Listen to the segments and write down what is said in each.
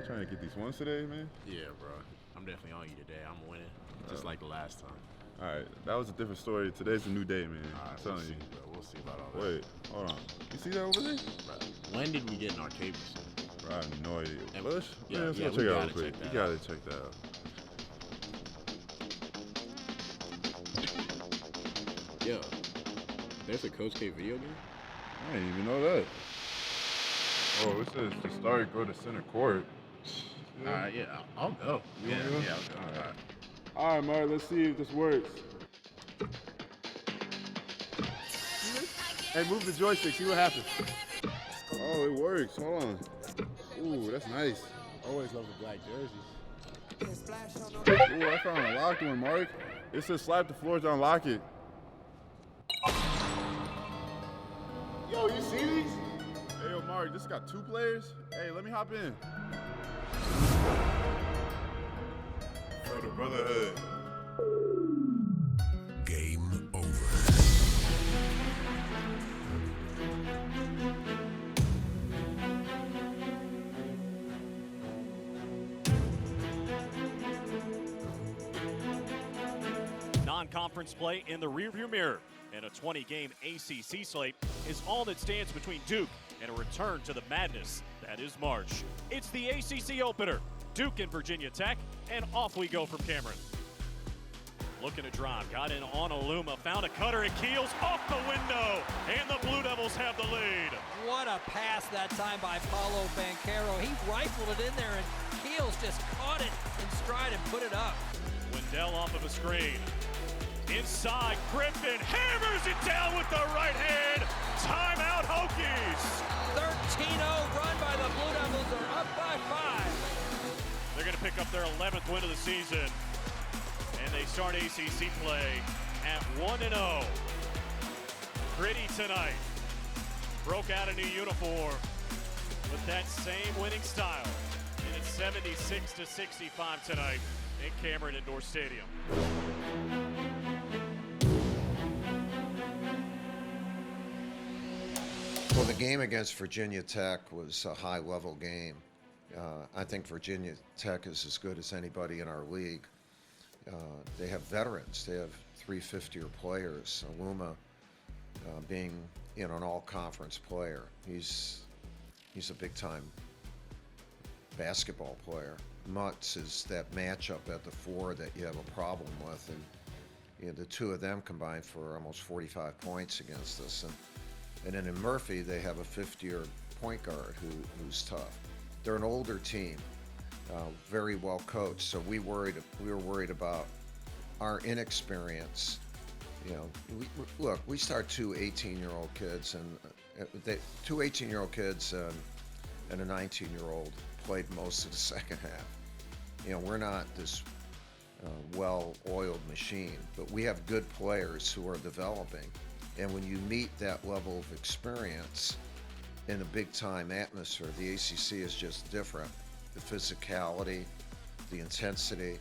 trying to get these ones today, man? Yeah, bro. I'm definitely on you today. I'm winning, just like the last time. All right, that was a different story. Today's a new day, man. All right, I'm telling you. bro. We'll see about all that. Wait, hold on. You see that over there? Bro, when did we get in our cave machine? Bro, I have no idea. And- Let's yeah, go check we it out gotta real quick. check that You gotta check that out. Yo, there's a Coach K video game? I didn't even know that. Oh, it says to start, go to center court. All right, yeah, I'll go. You wanna go? Yeah, I'll go. All All right. right. All right, Mark, let's see if this works. Hey, move the joystick, see what happens. Oh, it works. Hold on. Ooh, that's nice. Always love the black jerseys. Ooh, I found a locked one, Mark. It says slap the floor to unlock it. Yo, you see these? Hey, yo, Mark, this got 2 players. Hey, let me hop in. For the brotherhood. Game over. Non-conference play in the rearview mirror, and a 20-game ACC slate is all that stands between Duke and a return to the madness that is March. It's the ACC opener, Duke and Virginia Tech, and off we go from Cameron. Looking to drive, got in on Aluma, found a cutter, and Keels off the window, and the Blue Devils have the lead. What a pass that time by Paulo Banchero. He rifled it in there, and Keels just caught it in stride and put it up. Wendell off of a screen. Inside, Griffin hammers it down with the right hand. Timeout, Hokies. 13-0 run by the Blue Devils. Are up by 5. They're going to pick up their 11th win of the season, and they start ACC play at 1-0. Gritty tonight. Broke out a new uniform with that same winning style, and it's 76-65 tonight in Cameron Indoor Stadium. Well, the game against Virginia Tech was a high-level game. I think Virginia Tech is as good as anybody in our league. They have veterans. They have 3 fifth-year players. Aluma being an all-conference player. He's a big-time basketball player. Mutz is that matchup at the 4 that you have a problem with, and the 2 of them combined for almost 45 points against us. And then in Murphy, they have a 5th-year point guard who's tough. They're an older team, very well coached. So we were worried about our inexperience. We start 2 18-year-old kids, and 2 18-year-old kids and a 19-year-old played most of the second half. We're not this well-oiled machine, but we have good players who are developing. And when you meet that level of experience in a big-time atmosphere, the ACC is just different. The physicality, the intensity.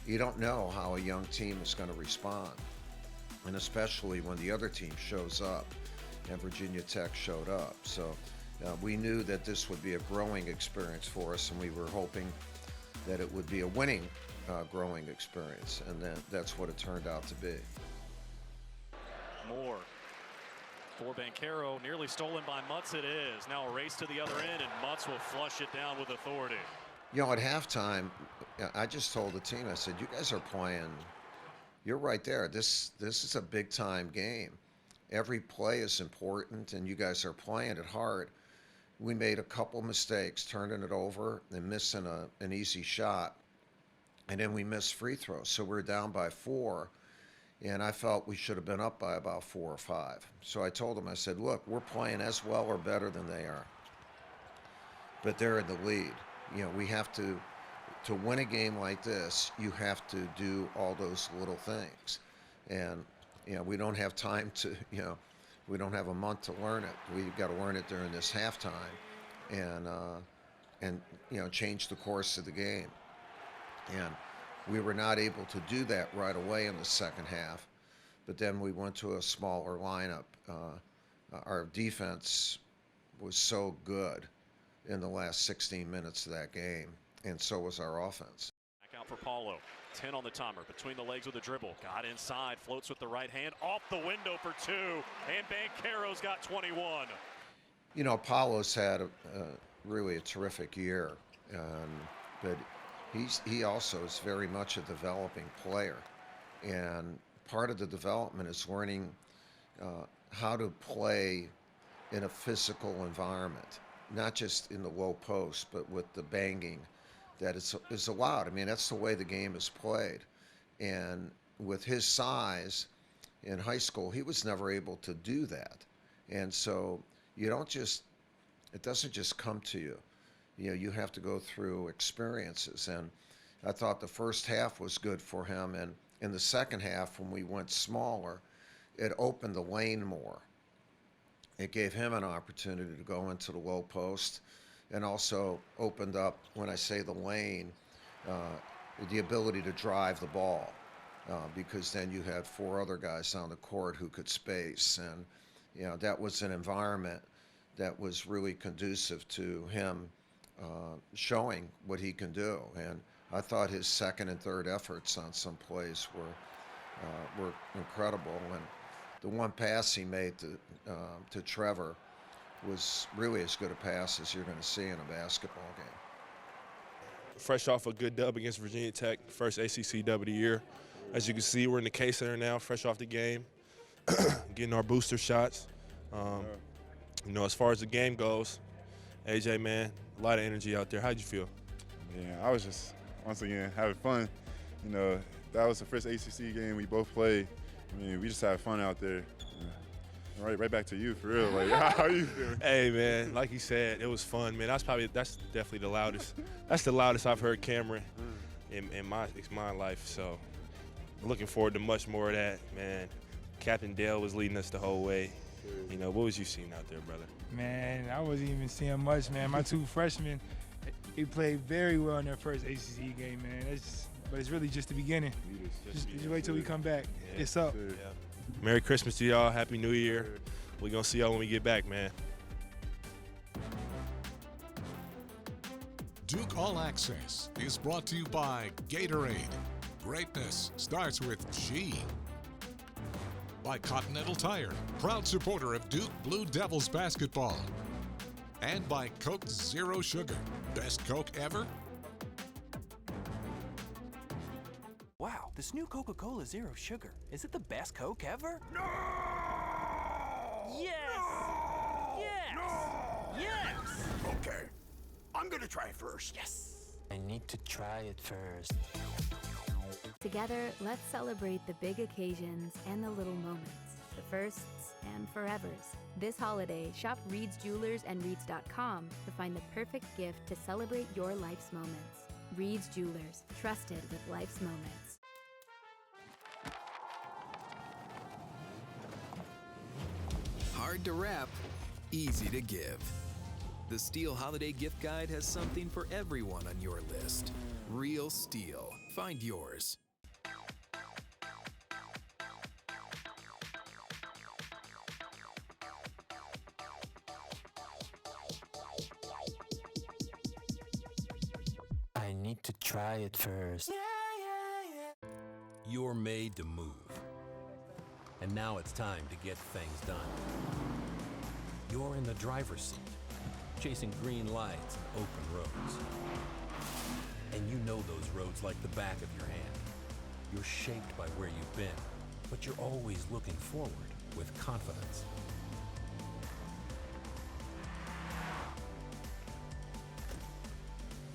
You don't know how a young team is going to respond. And especially when the other team shows up, and Virginia Tech showed up. So we knew that this would be a growing experience for us, and we were hoping that it would be a winning growing experience. And that's what it turned out to be. More for Banchero, nearly stolen by Mutz. It is now a race to the other end, and Mutz will flush it down with authority. At halftime, I just told the team, I said, you guys are playing, you're right there. This is a big time game. Every play is important, and you guys are playing it hard. We made a couple mistakes, turning it over and missing an easy shot, and then we missed free throws. So we're down by 4. And I felt we should have been up by about 4 or 5. So I told them, I said, look, we're playing as well or better than they are. But they're in the lead. We have to win a game like this, you have to do all those little things. And, we don't have time to, we don't have a month to learn it. We've got to learn it during this halftime and change the course of the game. And we were not able to do that right away in the second half, but then we went to a smaller lineup. Our defense was so good in the last 16 minutes of that game, and so was our offense. Back out for Paulo. 10 on the timer, between the legs with a dribble. Got inside, floats with the right hand, off the window for 2, and Banchero's got 21. You know, Paulo's had really a terrific year, but he also is very much a developing player, and part of the development is learning how to play in a physical environment, not just in the low post, but with the banging that is allowed. I mean, that's the way the game is played. And with his size in high school, he was never able to do that. And so it doesn't just come to you. You know, you have to go through experiences. And I thought the first half was good for him. And in the second half, when we went smaller, it opened the lane more. It gave him an opportunity to go into the low post, and also opened up, when I say the lane, the ability to drive the ball, because then you had 4 other guys on the court who could space. And, you know, that was an environment that was really conducive to him showing what he can do. And I thought his second and third efforts on some plays were incredible. And the one pass he made to Trevor was really as good a pass as you're going to see in a basketball game. Fresh off a good dub against Virginia Tech, first ACC dub of the year. As you can see, we're in the K Center now, fresh off the game, getting our booster shots. You know, as far as the game goes, AJ, man, a lot of energy out there. How'd you feel? Yeah, I was just, once again, having fun. You know, that was the first ACC game we both played. I mean, we just had fun out there. Right back to you, for real. Like, how you feeling? Hey, man, like you said, it was fun, man. That's definitely the loudest. That's the loudest I've heard Cameron in my life. So, looking forward to much more of that, man. Captain Dale was leading us the whole way. You know, what was you seeing out there, brother? Man, I wasn't even seeing much, man. My 2 freshmen, they played very well in their first ACC game, man. But it's really just the beginning. Just wait till we come back. Yeah. It's up. Yeah. Merry Christmas to y'all. Happy New Year. We're going to see y'all when we get back, man. Duke All Access is brought to you by Gatorade. Greatness starts with G. By Continental Tire, proud supporter of Duke Blue Devils basketball. And by Coke Zero Sugar. Best Coke ever? Wow, this new Coca-Cola Zero Sugar. Is it the best Coke ever? No! Yes! No! Yes! No! Yes! Okay, I'm gonna try it first. Yes! I need to try it first. Together, let's celebrate the big occasions and the little moments, the firsts and forevers. This holiday, shop Reed's Jewelers and Reeds.com to find the perfect gift to celebrate your life's moments. Reed's Jewelers, trusted with life's moments. Hard to wrap, easy to give. The Steel Holiday Gift Guide has something for everyone on your list. Real Steel. Find yours. I need to try it first. You're made to move. And now it's time to get things done. You're in the driver's seat, chasing green lights and open roads. And you know those roads like the back of your hand. You're shaped by where you've been, but you're always looking forward with confidence.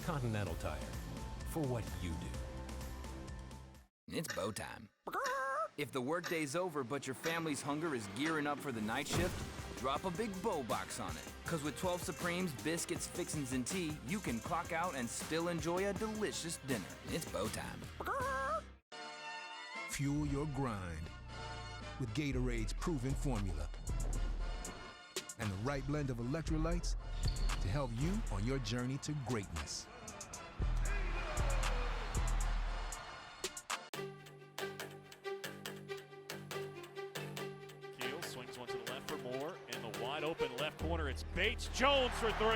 Continental Tire, for what you do. It's bow time. If the workday's over but your family's hunger is gearing up for the night shift, drop a big bow box on it. Cause with 12 Supremes, biscuits, fixins, and tea, you can clock out and still enjoy a delicious dinner. It's bow time. Fuel your grind with Gatorade's proven formula and the right blend of electrolytes to help you on your journey to greatness. Swings one to the left for Moore. In the wide open left corner, it's Bates Jones for 3.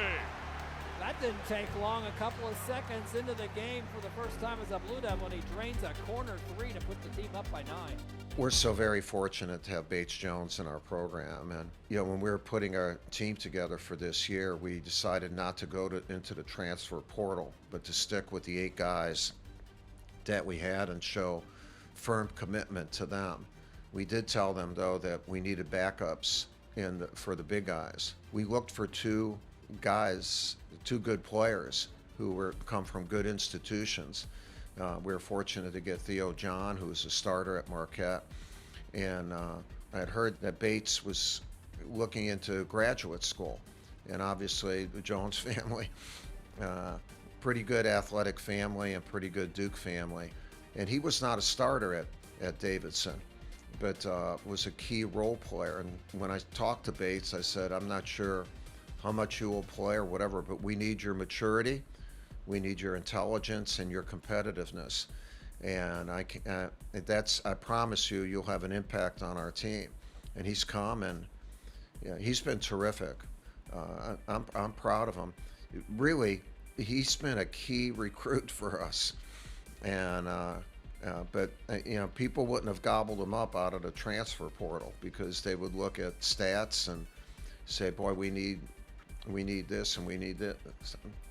That didn't take long. A couple of seconds into the game for the first time as a Blue Devil, and he drains a corner three to put the team up by 9. We're so very fortunate to have Bates Jones in our program. And, when we were putting our team together for this year, we decided not to go into the transfer portal, but to stick with the 8 guys that we had and show firm commitment to them. We did tell them, though, that we needed backups for the big guys. We looked for 2 guys, 2 good players who come from good institutions. We were fortunate to get Theo John, who was a starter at Marquette, and I had heard that Bates was looking into graduate school, and obviously the Jones family, pretty good athletic family and pretty good Duke family, and he was not a starter at Davidson, but was a key role player. And when I talked to Bates, I said, I'm not sure how much you will play or whatever, but we need your maturity. We need your intelligence and your competitiveness, and I promise you, you'll have an impact on our team. And he's come, and he's been terrific. I'm proud of him. Really, he's been a key recruit for us, and but people wouldn't have gobbled him up out of the transfer portal because they would look at stats and say, "Boy, we need this and we need this."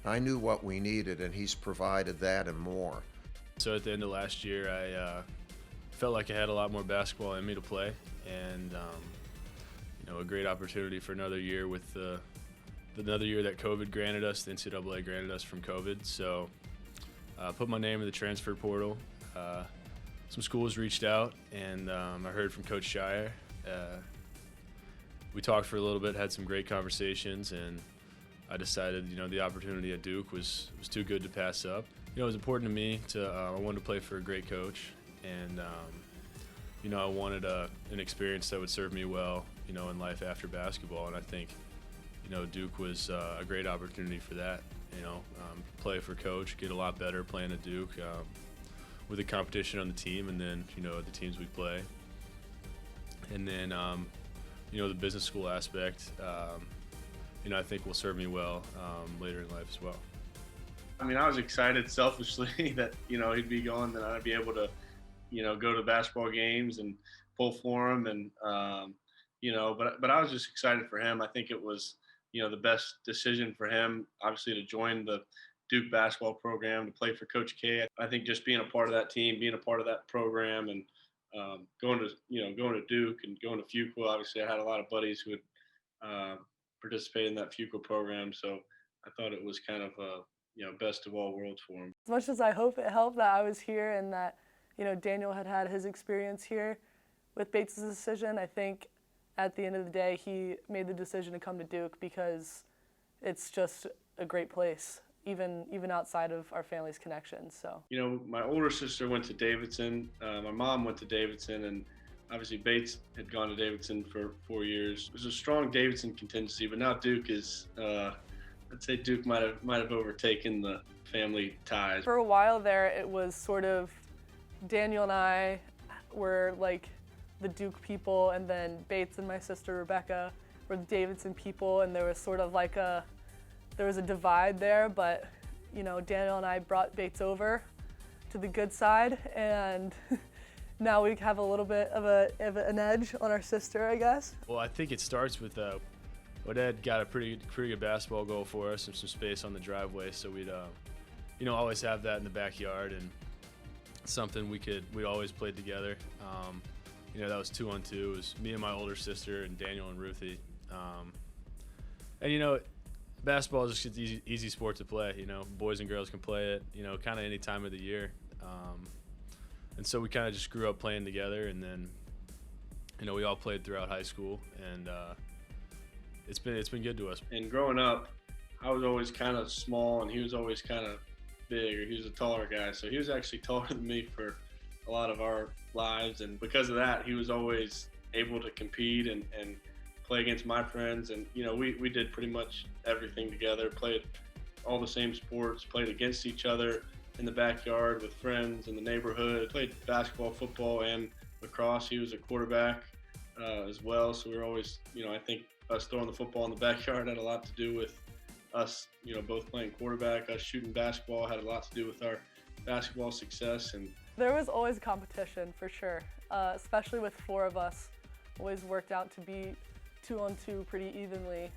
I knew what we needed, and he's provided that and more. So at the end of last year, I felt like I had a lot more basketball in me to play, and a great opportunity for another year with another year that COVID granted us, the NCAA granted us from COVID. So I put my name in the transfer portal. Some schools reached out, and I heard from Coach Shire. We talked for a little bit, had some great conversations, and I decided, the opportunity at Duke was too good to pass up. It was important to me I wanted to play for a great coach, and I wanted an experience that would serve me well, in life after basketball. And I think, Duke was a great opportunity for that. Play for coach, get a lot better playing at Duke with the competition on the team, and then the teams we play, and then the business school aspect. I think will serve me well later in life as well. I mean, I was excited selfishly that, he'd be gone, that I'd be able to, go to basketball games and pull for him. And, but I was just excited for him. I think it was, the best decision for him, obviously, to join the Duke basketball program, to play for Coach K. I think just being a part of that team, being a part of that program, and going to Duke and going to Fuqua. Obviously, I had a lot of buddies who had participated in that Fuqua program, so I thought it was kind of best of all worlds for him. As much as I hope it helped that I was here and that Daniel had his experience here with Bates' decision, I think at the end of the day he made the decision to come to Duke because it's just a great place, even outside of our family's connections. So my older sister went to Davidson, my mom went to Davidson, and obviously Bates had gone to Davidson for 4 years. It was a strong Davidson contingency, but now Duke is I'd say Duke might have overtaken the family ties. For a while there, it was sort of Daniel and I were like the Duke people, and then Bates and my sister Rebecca were the Davidson people, and there was sort of like a divide there. But Daniel and I brought Bates over to the good side, and now we have a little bit of an edge on our sister, I guess. Well, I think it starts with Oded got a pretty good basketball goal for us and some space on the driveway, so we'd always have that in the backyard, and something we always played together. That was 2-on-2. It was me and my older sister and Daniel and Ruthie. And basketball is just an easy sport to play. Boys and girls can play it. Kind of any time of the year. And so we kind of just grew up playing together, and then we all played throughout high school, and it's been good to us. And growing up, I was always kind of small, and he was always kind of big, or he was a taller guy. So he was actually taller than me for a lot of our lives, and because of that, he was always able to compete and play against my friends. And we did pretty much everything together, played all the same sports, played against each other in the backyard with friends in the neighborhood, played basketball, football, and lacrosse. He was a quarterback as well, so we were always, I think us throwing the football in the backyard had a lot to do with us, both playing quarterback, us shooting basketball had a lot to do with our basketball success. And there was always competition for sure, especially with 4 of us. Always worked out to be 2-on-2 pretty evenly.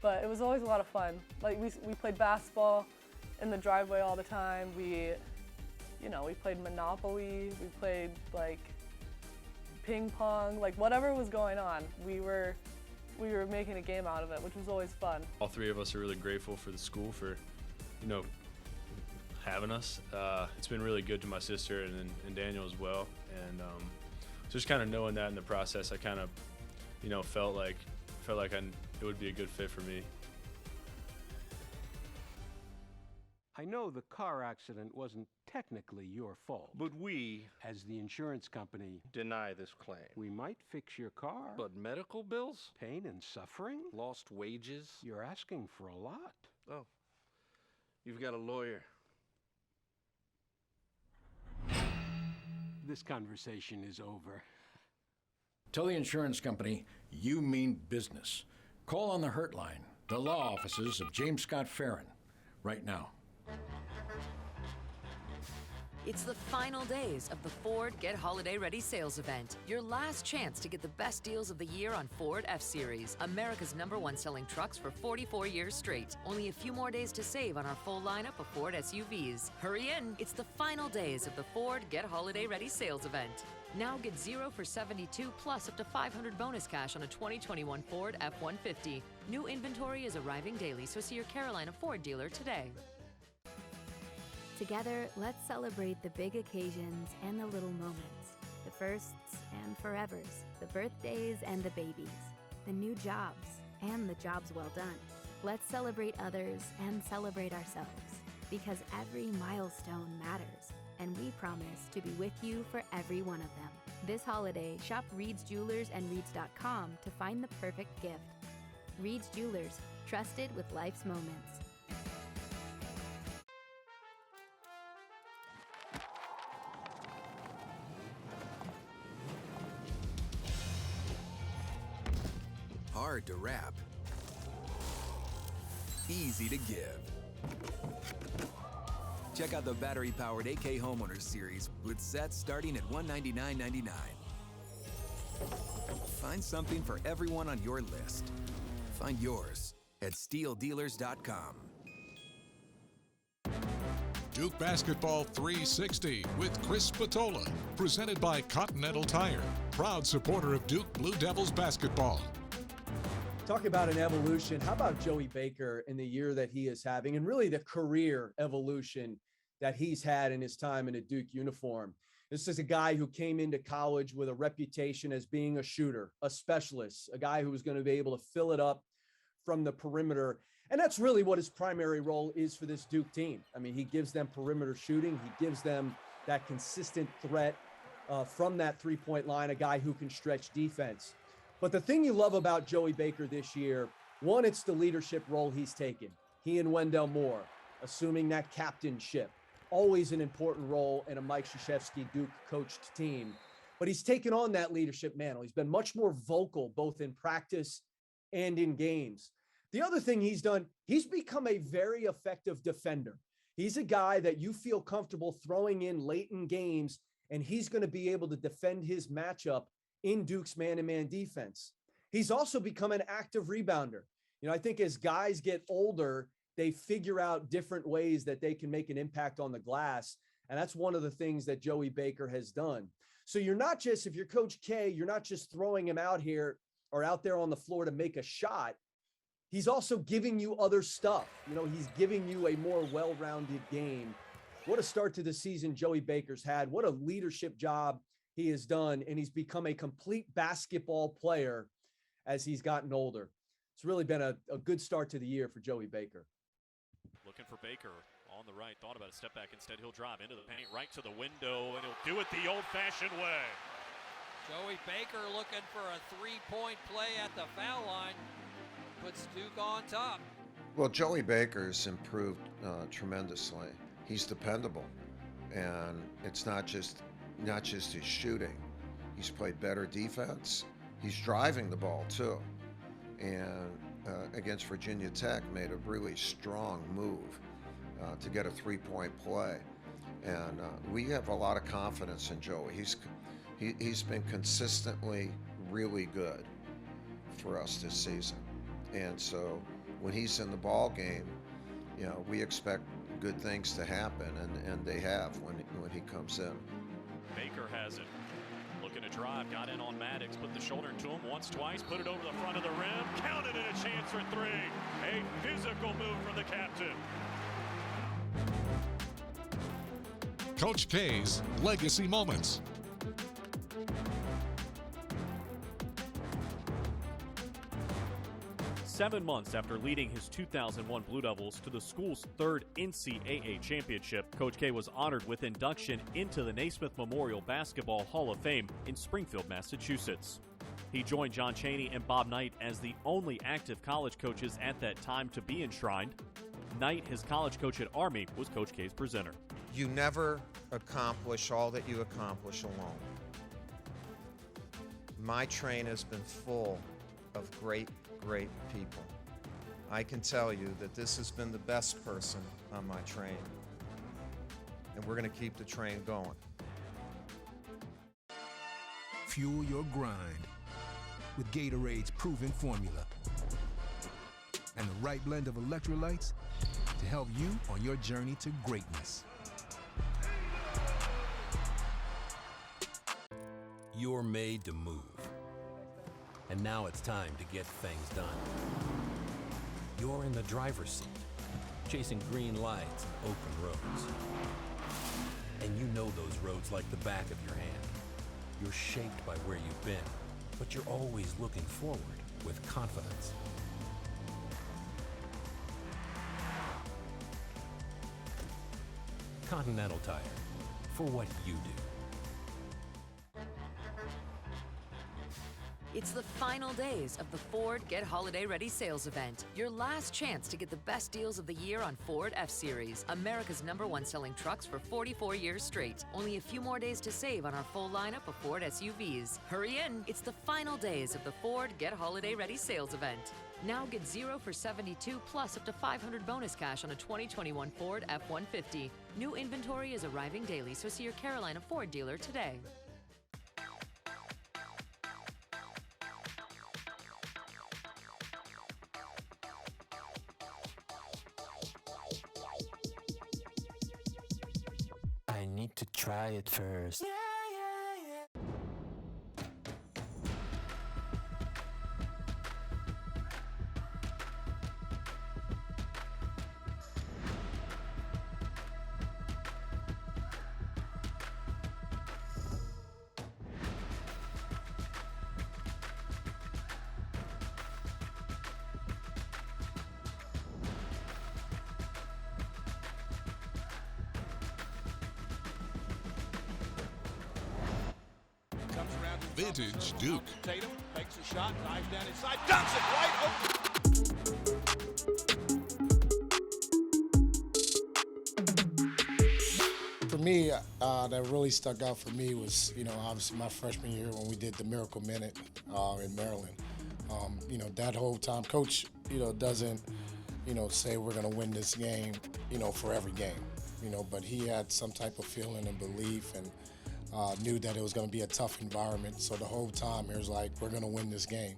But it was always a lot of fun. Like we played basketball in the driveway all the time. We played Monopoly. We played like ping pong, like whatever was going on. We were making a game out of it, which was always fun. All 3 of us are really grateful for the school for, having us. It's been really good to my sister and Daniel as well. And just kind of knowing that in the process, I kind of, felt like it would be a good fit for me. I know the car accident wasn't technically your fault. But we, as the insurance company, deny this claim. We might fix your car. But medical bills? Pain and suffering? Lost wages? You're asking for a lot. Oh, you've got a lawyer. This conversation is over. Tell the insurance company you mean business. Call on the Hurt Line, the law offices of James Scott Farron, right now. It's the final days of the Ford Get Holiday Ready sales event. Your last chance to get the best deals of the year on Ford F-Series, America's #1 selling trucks for 44 years straight. Only a few more days to save on our full lineup of Ford SUVs. Hurry in, it's the final days of the Ford Get Holiday Ready sales event. Now get 0 for 72 plus up to $500 bonus cash on a 2021 Ford F-150. New inventory is arriving daily, so see your Carolina Ford dealer today. Together, let's celebrate the big occasions and the little moments, the firsts and forevers, the birthdays and the babies, the new jobs and the jobs well done. Let's celebrate others and celebrate ourselves, because every milestone matters, and we promise to be with you for every one of them. This holiday, shop Reed's Jewelers and Reeds.com to find the perfect gift. Reed's Jewelers, trusted with life's moments. Hard to wrap, easy to give. Check out the battery-powered AK Homeowners Series with sets starting at $199.99. Find something for everyone on your list. Find yours at SteelDealers.com. Duke Basketball 360 with Chris Spatola, presented by Continental Tire, proud supporter of Duke Blue Devils basketball. Talk about an evolution. How about Joey Baker in the year that he is having, and really the career evolution that he's had in his time in a Duke uniform? This is a guy who came into college with a reputation as being a shooter, a specialist, a guy who was going to be able to fill it up from the perimeter. And that's really what his primary role is for this Duke team. I mean, he gives them perimeter shooting. He gives them that consistent threat from that three-point line, a guy who can stretch defense. But the thing you love about Joey Baker this year, one, it's the leadership role he's taken. He and Wendell Moore, assuming that captainship, always an important role in a Mike Krzyzewski Duke coached team. But he's taken on that leadership mantle. He's been much more vocal, both in practice and in games. The other thing he's done, he's become a very effective defender. He's a guy that you feel comfortable throwing in late in games, and he's going to be able to defend his matchup in Duke's man-to-man defense. He's also become an active rebounder. You know, I think as guys get older, they figure out different ways that they can make an impact on the glass. And that's one of the things that Joey Baker has done. So you're not just, if you're Coach K, you're not just throwing him out here or out there on the floor to make a shot. He's also giving you other stuff. You know, he's giving you a more well-rounded game. What a start to the season Joey Baker's had. What a leadership job he has done, and he's become a complete basketball player as he's gotten older. It's really been a good start to the year for Joey Baker. Looking for Baker on the right. Thought about a step back. Instead, he'll drive into the paint, right to the window, and he'll do it the old-fashioned way. Joey Baker looking for a three-point play at the foul line. Puts Duke on top. Well, Joey Baker's improved tremendously. He's dependable, and it's not just his shooting. He's played better defense. He's driving the ball too. And against Virginia Tech made a really strong move to get a three-point play. And we have a lot of confidence in Joey. He's been consistently really good for us this season. And so when he's in the ball game, you know, we expect good things to happen, and they have when he comes in. Baker has it. Looking to drive, got in on Maddox, put the shoulder to him once, twice, put it over the front of the rim, counted it, a chance for three. A physical move from the captain. Coach K's legacy moments. Seven months after leading his 2001 Blue Devils to the school's third NCAA championship, Coach K was honored with induction into the Naismith Memorial Basketball Hall of Fame in Springfield, Massachusetts. He joined John Chaney and Bob Knight as the only active college coaches at that time to be enshrined. Knight, his college coach at Army, was Coach K's presenter. You never accomplish all that you accomplish alone. My train has been full of great people. I can tell you that this has been the best person on my train, and we're going to keep the train going. Fuel your grind with Gatorade's proven formula and the right blend of electrolytes to help you on your journey to greatness. You're made to move. And now it's time to get things done. You're in the driver's seat, chasing green lights and open roads. And you know those roads like the back of your hand. You're shaped by where you've been, but you're always looking forward with confidence. Continental Tire, for what you do. It's the final days of the Ford Get Holiday Ready sales event. Your last chance to get the best deals of the year on Ford F-Series, America's #1 selling trucks for 44 years straight. Only a few more days to save on our full lineup of Ford SUVs. Hurry in, it's the final days of the Ford Get Holiday Ready sales event. Now get 0 for 72 plus up to $500 bonus cash on a 2021 Ford F-150. New inventory is arriving daily, so see your Carolina Ford dealer today. I need to try it first. Vintage Duke. Tatum makes a shot, dives down inside, dunks it right open. For me, that really stuck out for me was, obviously my freshman year when we did the Miracle Minute in Maryland. That whole time, Coach, doesn't, say we're going to win this game, for every game, but he had some type of feeling and belief and knew that it was going to be a tough environment. So the whole time it was like, we're going to win this game.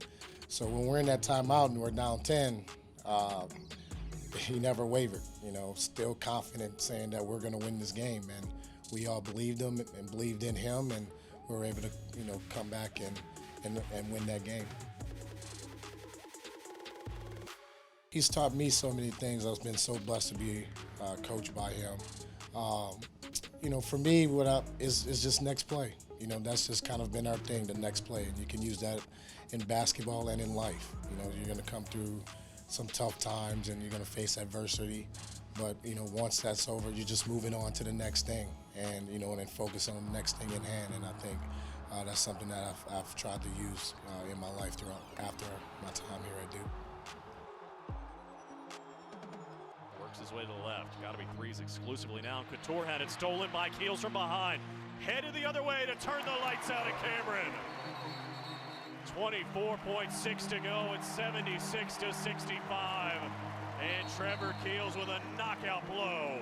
So when we're in that timeout and we're down 10, he never wavered, still confident saying that we're going to win this game. And we all believed him and believed in him, and we were able to, come back and win that game. He's taught me so many things. I've been so blessed to be coached by him. For me, is just next play. That's just kind of been our thing, the next play. And you can use that in basketball and in life. You're going to come through some tough times and you're going to face adversity. But, once that's over, you're just moving on to the next thing and, and then focus on the next thing in hand. And I think that's something that I've tried to use in my life after my time here at Duke. His way to the left. Got to be threes exclusively now. Couture had it stolen by Keels from behind. Headed the other way to turn the lights out at Cameron. 24.6 to go. It's 76 to 65. And Trevor Keels with a knockout blow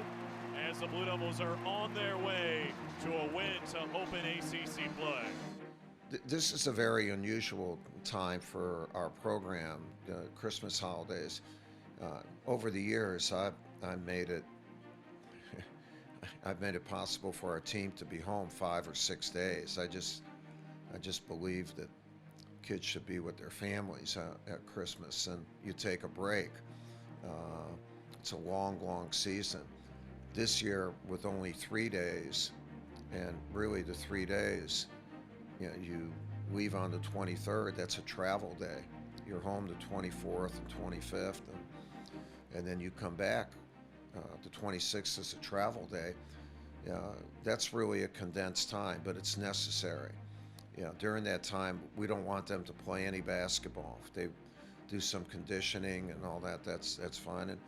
as the Blue Devils are on their way to a win to open ACC play. This is a very unusual time for our program, the Christmas holidays. Over the years, I've made it possible for our team to be home 5 or 6 days. I just believe that kids should be with their families at Christmas, and you take a break. It's a long, long season. This year, with only 3 days, and really the 3 days, you leave on the 23rd, that's a travel day. You're home the 24th and 25th, and then you come back. The 26th is a travel day. That's really a condensed time, but it's necessary. During that time, we don't want them to play any basketball. If they do some conditioning and all that, that's fine.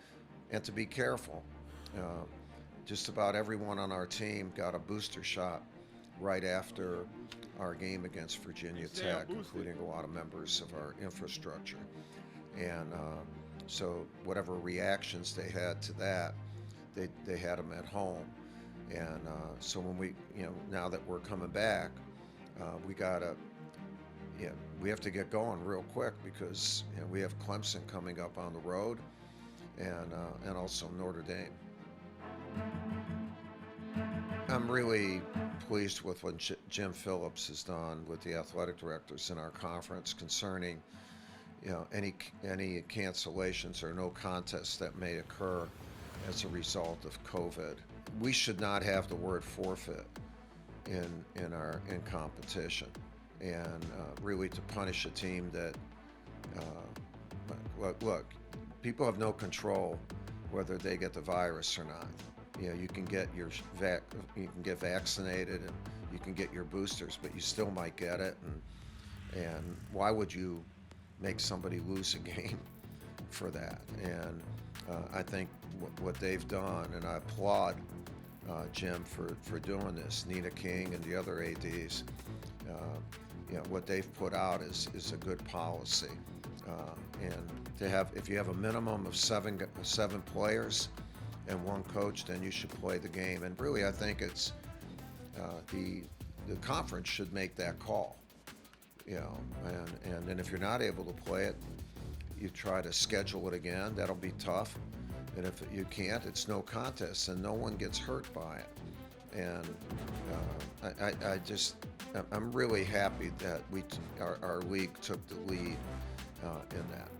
And to be careful. Just about everyone on our team got a booster shot right after our game against Virginia Tech, including a lot of members of our infrastructure. And so whatever reactions they had to that, they had them at home. And so when we, now that we're coming back, we have to get going real quick because we have Clemson coming up on the road, and also Notre Dame. I'm really pleased with what Jim Phillips has done with the athletic directors in our conference concerning, any cancellations or no contests that may occur as a result of COVID. We should not have the word forfeit in competition, and really to punish a team that look, people have no control whether they get the virus or not. You can get you can get vaccinated and you can get your boosters, but you still might get it. And why would you make somebody lose a game for that? And I think what they've done, and I applaud Jim for doing this, Nina King and the other ADs. What they've put out is a good policy. And to have, if you have a minimum of seven players and one coach, then you should play the game. And really, I think it's the conference should make that call. And then if you're not able to play it, you try to schedule it again. That'll be tough. And if you can't, it's no contest, and no one gets hurt by it. And I'm really happy that our league took the lead in that.